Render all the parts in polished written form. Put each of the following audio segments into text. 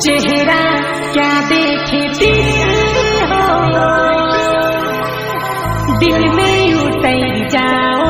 चेहरा क्या देखे हो, दिल में उतर जाओ।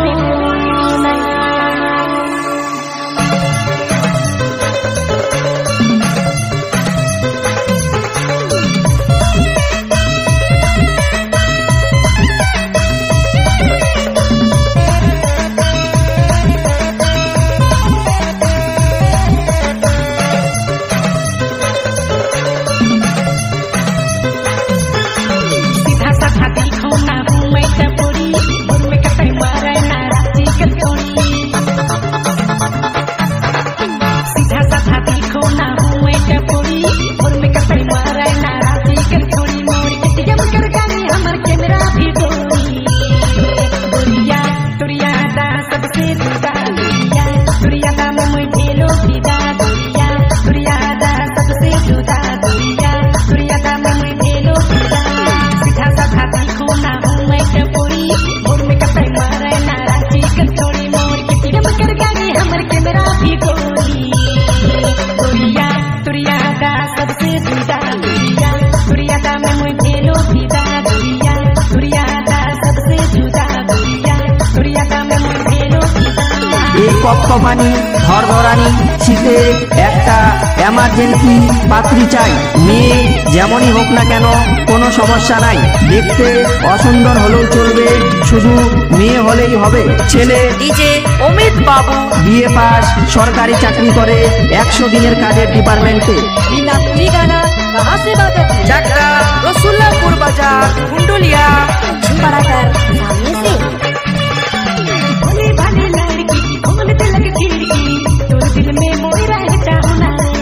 কক্ষপানি ধরধরানি শীতে একটা এমার্জেন্সি পাত্রী চাই। মেয়ে যেমনই হোক না কেন কোনো সমস্যা নাই, দেখতে অসুন্দর হলেও চলবে, শুধু মেয়ে হলেই হবে। ছেলে ডিজে অমিত বাবু, বিএ পাস, সরকারি চাকরি করে, 100 দিনের কাজের ডিপার্টমেন্টে। बिना ठिकाना कहाँ से बता चक्का रसुल्लापुर बाजार कुंडलिया बराबर सामने से। भोले भाले लड़की खोलते लगे खिड़की, तो दिल में मोई रहता होना रे।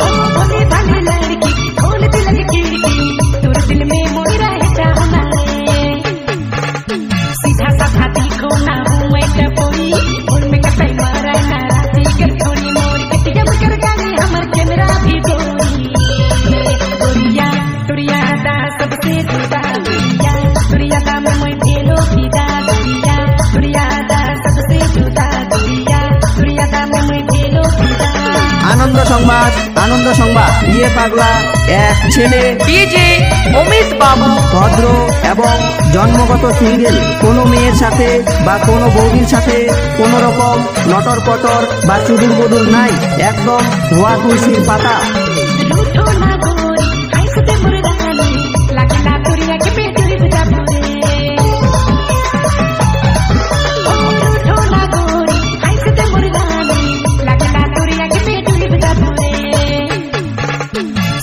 ओ भोले भाले लड़की खोलते लगे खिड़की, तो दिल में मोई रहता होना रे। सीधा साधा दिखो ना हूँ मैं टपोरी, और मैं कतई मारा ना राती कर थोड़ी मोरी कटिया कर गाने हमर कैमरा भी गोरी। गोरिया तुरिया दा सबसे जुदा, गोरिया तुरिया दा में मैं भेलो फिदा, गोरिया तुरिया दा सबसे जुदा, गोरिया तुरिया दा में मैं भेलो फिदा। আনন্দ সংবাদ, আনন্দ সংবাদ। বিয়ে পাগলা এক ছেলে ডিজে অমিত বাবু, ভদ্র এবং জন্মগত সিঙ্গেল, কোনো মেয়ের সাথে বা কোনো বৌদির সাথে কোনো রকম নটর পটর বা চুদুর বদুর নাই, একদম ধোয়া তুলসীর পাতা। रूठो ना गोरी हंसते मुरगानी, लागे ना तुरिया के पेटरी बुझा पूरे। ओ रूठो ना गोरी हंसते मुरगानी, लागे ना तुरिया के पेटरी बुझा पूरे।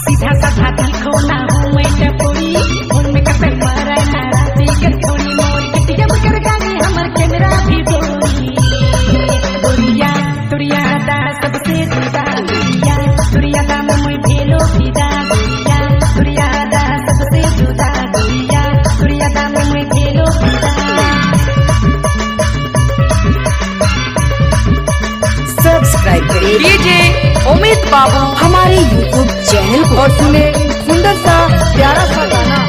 सीधा साधा दिखो ना हूँ मैं टपोरी, और मैं कतई मारा ना राती कर थोड़ी मोरी कटिया कर गाने हमर कैमरा भी गोरी। गोरिया तुरिया दा सबसे जुदा, गोरिया तुरिया दा में मैं भेलो फिदा, गोरिया तुरिया दा सबसे जुदा, गोरिया तुरिया दा में मैं भेलो फिदा। सब्सक्राइब करें डीजे अमित बाबू हमारे यूट्यूब चैनल को, और सुने सुंदर सा प्यारा सा गाना।